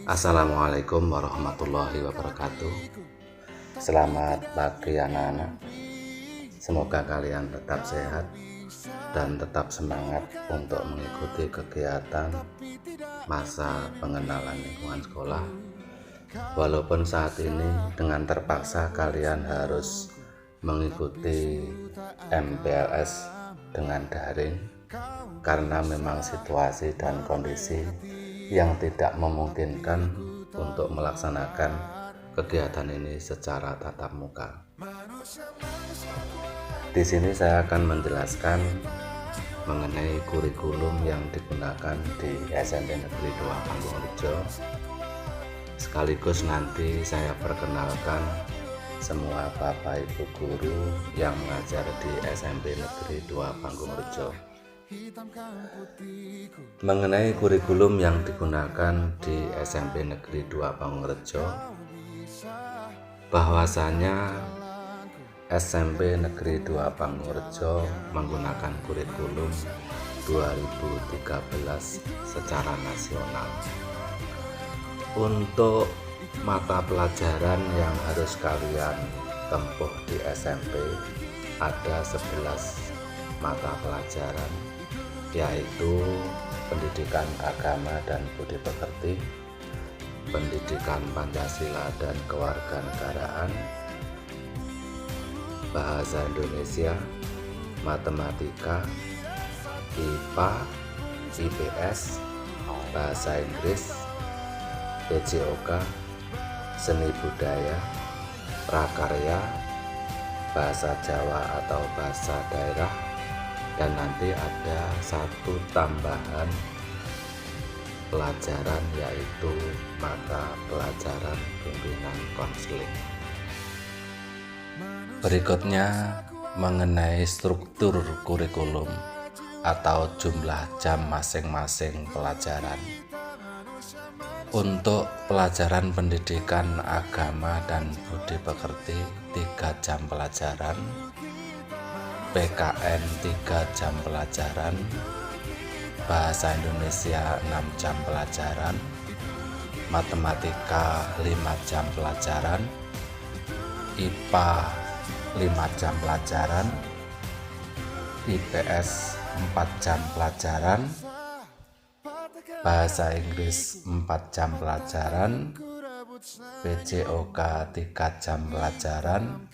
Assalamualaikum warahmatullahi wabarakatuh. Selamat pagi anak-anak. Semoga kalian tetap sehat dan tetap semangat untuk mengikuti kegiatan masa pengenalan lingkungan sekolah. Walaupun saat ini dengan terpaksa kalian harus mengikuti MPLS dengan daring karena memang situasi dan kondisi yang tidak memungkinkan untuk melaksanakan kegiatan ini secara tatap muka. Di sini saya akan menjelaskan mengenai kurikulum yang digunakan di SMP Negeri 2 Panggungrejo. Sekaligus nanti saya perkenalkan semua Bapak Ibu guru yang mengajar di SMP Negeri 2 Panggungrejo. Mengenai kurikulum yang digunakan di SMP Negeri 2 Panggungrejo, bahwasanya SMP Negeri 2 Panggungrejo menggunakan kurikulum 2013 secara nasional. Untuk mata pelajaran yang harus kalian tempuh di SMP ada 11 mata pelajaran, yaitu pendidikan agama dan budi pekerti, pendidikan Pancasila dan kewarganegaraan, bahasa Indonesia, matematika, IPA, IPS, bahasa Inggris, PJOK, seni budaya, prakarya, bahasa Jawa atau bahasa daerah, dan nanti ada satu tambahan pelajaran yaitu mata pelajaran bimbingan konseling. Berikutnya mengenai struktur kurikulum atau jumlah jam masing-masing pelajaran. Untuk pelajaran pendidikan agama dan budi pekerti 3 jam pelajaran, PKN 3 jam pelajaran, bahasa Indonesia 6 jam pelajaran, matematika 5 jam pelajaran, IPA 5 jam pelajaran, IPS 4 jam pelajaran, bahasa Inggris 4 jam pelajaran, PJOK 3 jam pelajaran,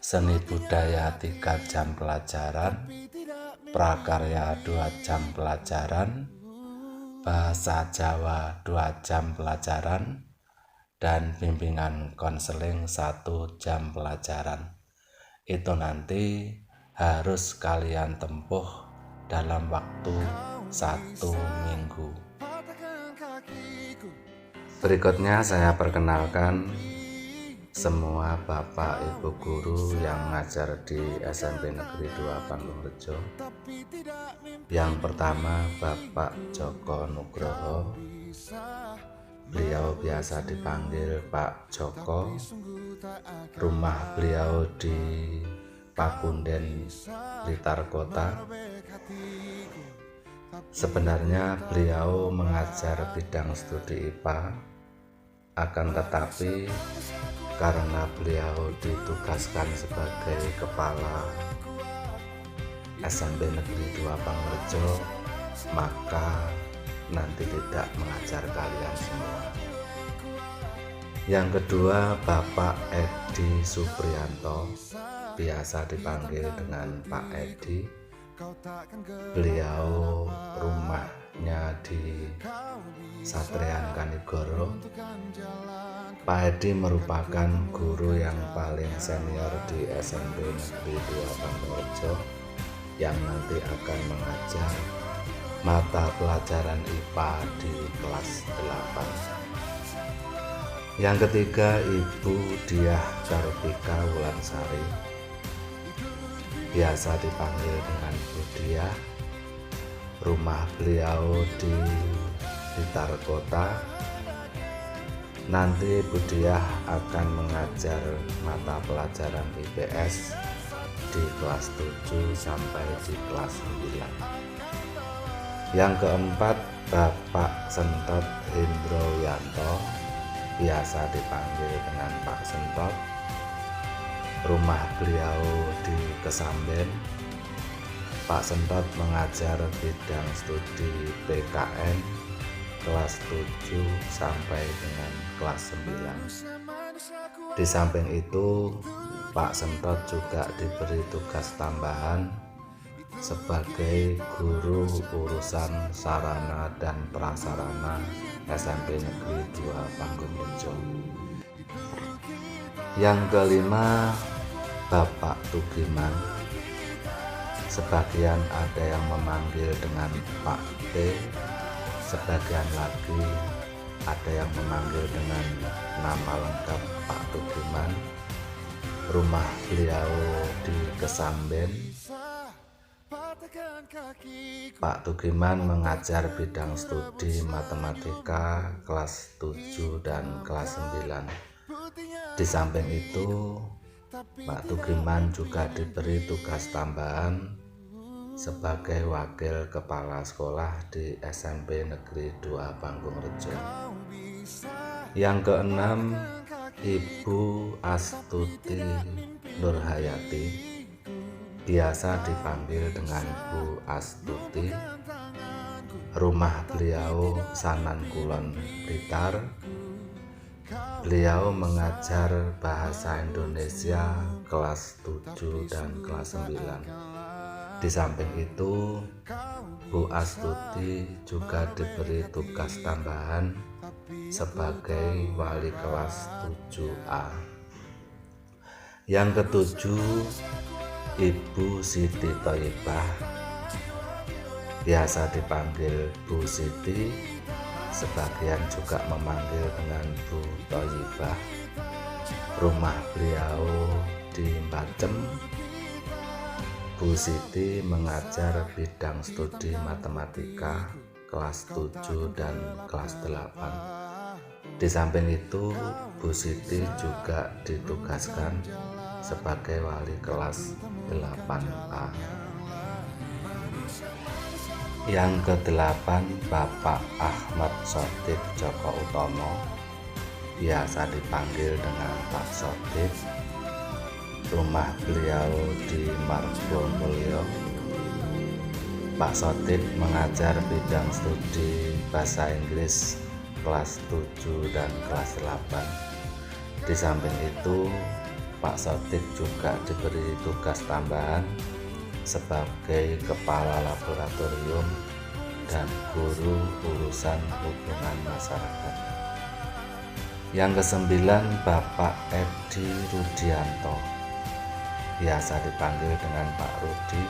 seni budaya 3 jam pelajaran, prakarya 2 jam pelajaran, bahasa Jawa 2 jam pelajaran, dan bimbingan konseling 1 jam pelajaran. Itu nanti harus kalian tempuh dalam waktu 1 minggu. Berikutnya saya perkenalkan semua Bapak Ibu guru yang mengajar di SMP Negeri 2 Panggungrejo. Yang pertama Bapak Joko Nugroho, beliau biasa dipanggil Pak Joko. Rumah beliau di Pakunden, Blitar Kota. Sebenarnya beliau mengajar bidang studi IPA, akan tetapi karena beliau ditugaskan sebagai kepala SMP Negeri 2 Panggungrejo, maka nanti tidak mengajar kalian semua. Yang kedua Bapak Edi Supriyanto, biasa dipanggil dengan Pak Edi. Beliau rumahnya di Satrian Kanigoro. Pak Edi merupakan guru yang paling senior di SMP Negeri 2 Panggungrejo yang nanti akan mengajar mata pelajaran IPA di kelas 8. Yang ketiga Ibu Diah Kartika Wulansari, biasa dipanggil dengan Bu Diah. Rumah beliau di Blitar Kota. Nanti Bu Diah akan mengajar mata pelajaran IPS di kelas 7 sampai di kelas 9. Yang keempat, Bapak Sentot Indroyanto, biasa dipanggil dengan Pak Sentot. Rumah beliau di Kesamben. Pak Sentot mengajar bidang studi PKN kelas 7 sampai dengan kelas 9. Di samping itu, Pak Sentot juga diberi tugas tambahan sebagai guru urusan sarana dan prasarana SMP Negeri 2 Panggungrejo. Yang kelima, Bapak Tugiman. Sebagian ada yang memanggil dengan Pak T, sebagian lagi ada yang memanggil dengan nama lengkap Pak Tugiman. Rumah beliau di Kesamben. Pak Tugiman mengajar bidang studi matematika kelas 7 dan kelas 9. Di samping itu, Pak Tugiman juga diberi tugas tambahan sebagai wakil kepala sekolah di SMP Negeri 2 Panggungrejo. Yang keenam, Ibu Astuti Nurhayati, biasa dipanggil dengan Bu Astuti. Rumah beliau Sanan Kulon, Blitar. Beliau mengajar bahasa Indonesia kelas 7 dan kelas 9. Di samping itu, Bu Astuti juga diberi tugas tambahan sebagai wali kelas 7A. Yang ketujuh, Ibu Siti Thaibah, biasa dipanggil Bu Siti, sebagian juga memanggil dengan Bu Thaibah. Rumah beliau di Bacem. Bu Siti mengajar bidang studi matematika kelas 7 dan kelas 8. Di samping itu, Bu Siti juga ditugaskan sebagai wali kelas 8A. Yang ke-8, Bapak Ahmad Sodik Joko Utomo, biasa dipanggil dengan Pak Sodik. Rumah beliau di Margomulyo. Pak Sodik mengajar bidang studi bahasa Inggris kelas 7 dan kelas 8. Di samping itu, Pak Sodik juga diberi tugas tambahan sebagai kepala laboratorium dan guru urusan hubungan masyarakat. Yang ke-9, Bapak Edi Rudianto, biasa dipanggil dengan Pak Rudi.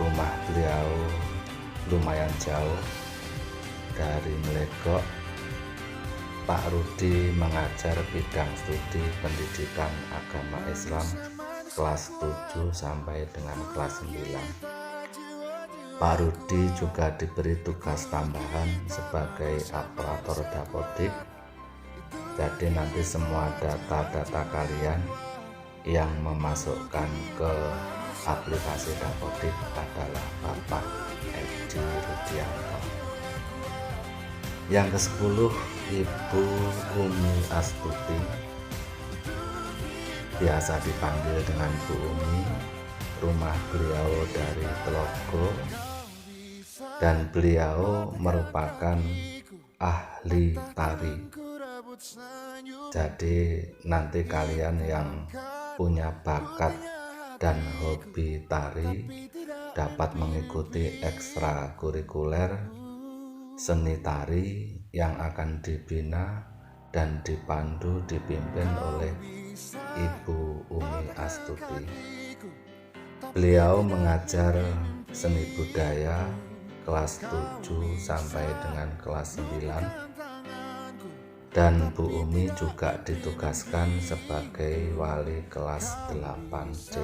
Rumah beliau lumayan jauh dari Melegok. Pak Rudi mengajar bidang studi pendidikan agama Islam kelas 7 sampai dengan kelas 9. Pak Rudi juga diberi tugas tambahan sebagai operator dapodik. Jadi nanti semua data-data kalian yang memasukkan ke aplikasi dapodik adalah Bapak Edi Rudianto. Yang ke-10, Ibu Umi Astuti, biasa dipanggil dengan Bu Umi. Rumah beliau dari Telogo dan beliau merupakan ahli tari. Jadi nanti kalian yang punya bakat dan hobi tari dapat mengikuti ekstrakurikuler seni tari yang akan dibina dan dipimpin oleh Ibu Umi Astuti. Beliau mengajar seni budaya kelas 7 sampai dengan kelas 9. Dan Bu Umi juga ditugaskan sebagai wali kelas 8C.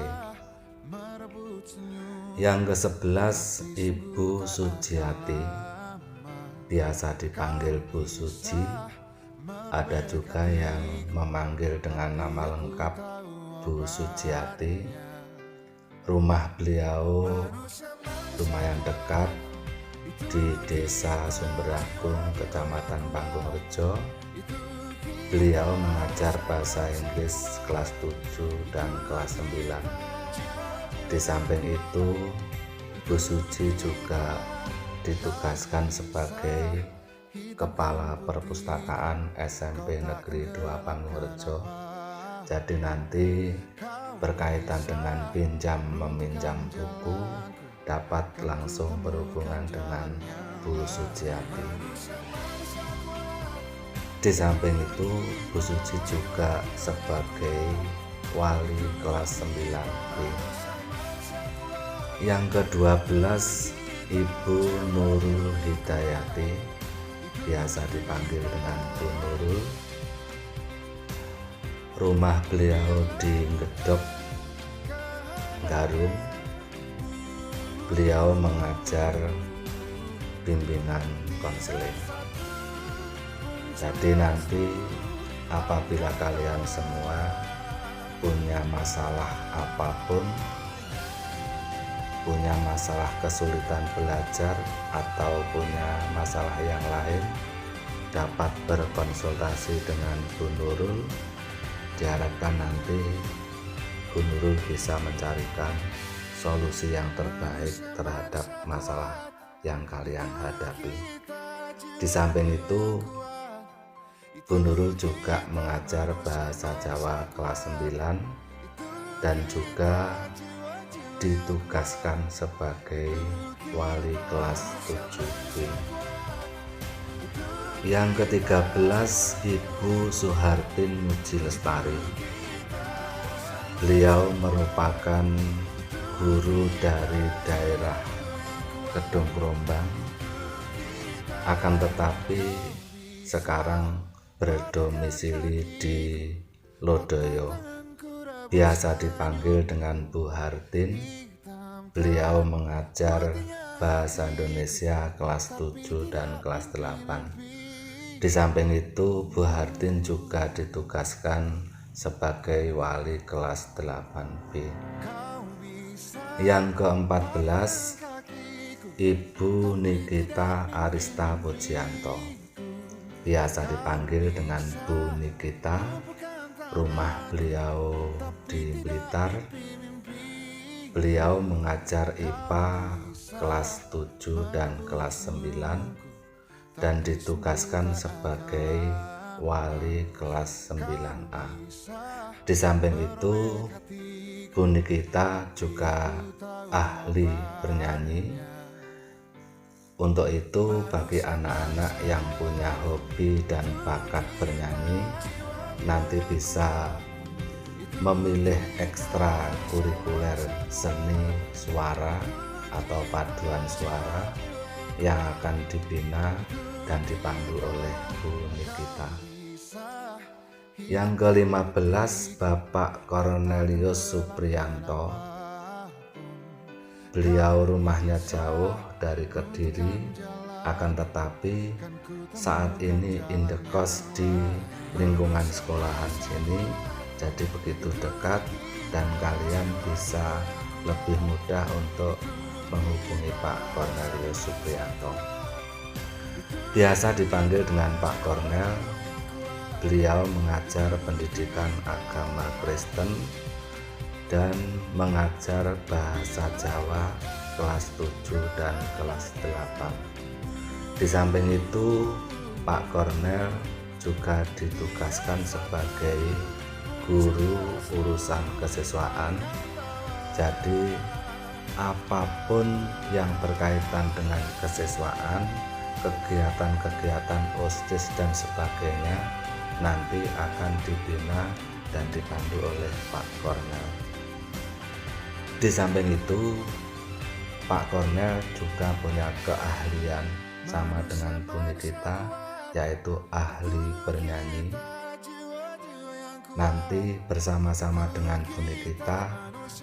Yang ke-11, Ibu Sujiati, biasa dipanggil Bu Suji. Ada juga yang memanggil dengan nama lengkap Bu Sujiati. Rumah beliau lumayan dekat di Desa Sumberagung, Kecamatan Panggung-Rejo. Beliau mengajar bahasa Inggris kelas 7 dan kelas 9. Di samping itu, Bu Suci juga ditugaskan sebagai Kepala Perpustakaan SMP Negeri 2 Panggung-Rejo. Jadi nanti berkaitan dengan pinjam meminjam buku dapat langsung berhubungan dengan Bu Suciati. Di samping itu, Bu Suci juga sebagai wali kelas 9B. Yang ke-12, Ibu Nurul Hidayati, biasa dipanggil dengan Bu Nurul. Rumah beliau di Gedok, Garung. Beliau mengajar bimbingan konseling. Jadi nanti apabila kalian semua punya masalah apapun, punya masalah kesulitan belajar atau punya masalah yang lain, dapat berkonsultasi dengan Bu Nurul. Diharapkan nanti Bu Nurul bisa mencarikan solusi yang terbaik terhadap masalah yang kalian hadapi. Di samping itu, Bu Nurul juga mengajar bahasa Jawa kelas 9 dan juga ditugaskan sebagai wali kelas 7B. Yang ke-13, Ibu Suhartin Muji Lestari. Beliau merupakan guru dari daerah Kedung Krombang, akan tetapi sekarang berdomisili di Lodoyo. Biasa dipanggil dengan Bu Hartin. Beliau mengajar bahasa Indonesia kelas 7 dan kelas 8. Di samping itu, Bu Hartin juga ditugaskan sebagai wali kelas 8B. Yang ke-14, Ibu Nikita Arista Pujianto, biasa dipanggil dengan Bu Nikita. Rumah beliau di Blitar. Beliau mengajar IPA kelas 7 dan kelas 9 dan ditugaskan sebagai wali kelas 9A. Di samping itu, Bu Nikita juga ahli bernyanyi. Untuk itu, bagi anak-anak yang punya hobi dan bakat bernyanyi, nanti bisa memilih ekstra kurikuler seni suara atau paduan suara yang akan dibina dan dipandu oleh Bu Nikita. Yang ke-15, Bapak Cornelius Supriyanto. Beliau rumahnya jauh dari Kediri, akan tetapi saat ini indekos di lingkungan sekolahan sini, jadi begitu dekat dan kalian bisa lebih mudah untuk menghubungi Pak Cornelius Supriyanto. Biasa dipanggil dengan Pak Cornel. Beliau mengajar pendidikan agama Kristen dan mengajar bahasa Jawa kelas 7 dan kelas 8. Di samping itu, Pak Cornel juga ditugaskan sebagai guru urusan kesiswaan. Jadi apapun yang berkaitan dengan kesiswaan, kegiatan-kegiatan OSIS dan sebagainya nanti akan dibina dan dipandu oleh Pak Cornel. Di samping itu, Pak Cornel juga punya keahlian sama dengan Bu Nikita, yaitu ahli bernyanyi. Nanti bersama-sama dengan Bu Nikita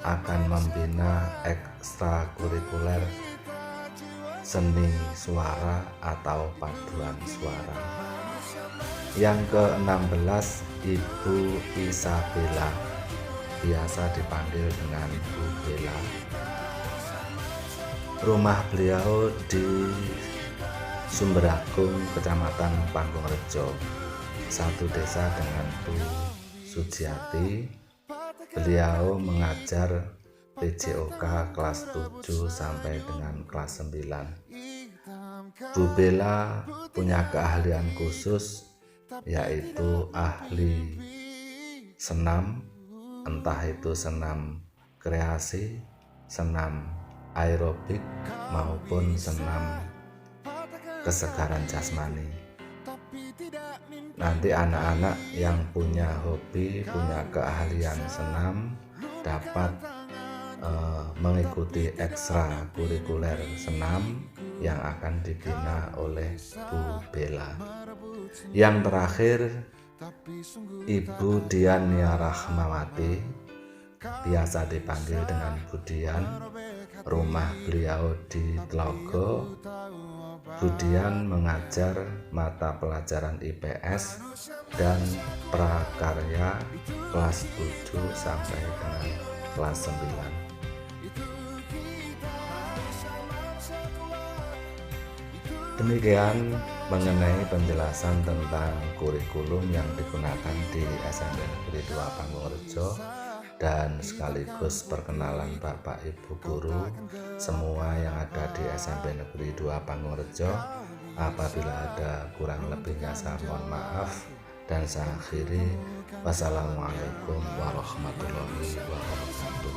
akan membina ekstrakurikuler seni suara atau paduan suara. Yang ke-16, Ibu Isabella, biasa dipanggil dengan Bu Bella. Rumah beliau di Sumberagung, Kecamatan Panggung-Rejo, satu desa dengan Bu Sujiati. Beliau mengajar PJOK kelas 7 sampai dengan kelas 9. Bu Bella punya keahlian khusus, yaitu ahli senam, entah itu senam kreasi, senam aerobik, maupun senam kesegaran jasmani. Nanti anak-anak yang punya hobi, punya keahlian senam dapat mengikuti ekstrakurikuler senam yang akan dibina oleh Bu Bella. Yang terakhir, Ibu Diania Rahmawati, biasa dipanggil dengan Bu Dian. Rumah beliau di Tlogo. Bu Dian mengajar mata pelajaran IPS dan prakarya kelas 7 sampai dengan kelas 9. Demikian mengenai penjelasan tentang kurikulum yang digunakan di SMP Negeri 2 Panggung-Rejo, dan sekaligus perkenalan Bapak Ibu guru semua yang ada di SMP Negeri 2 Panggung-Rejo. Apabila ada kurang lebihnya saya mohon maaf, dan saya akhiri. Wassalamualaikum warahmatullahi wabarakatuh.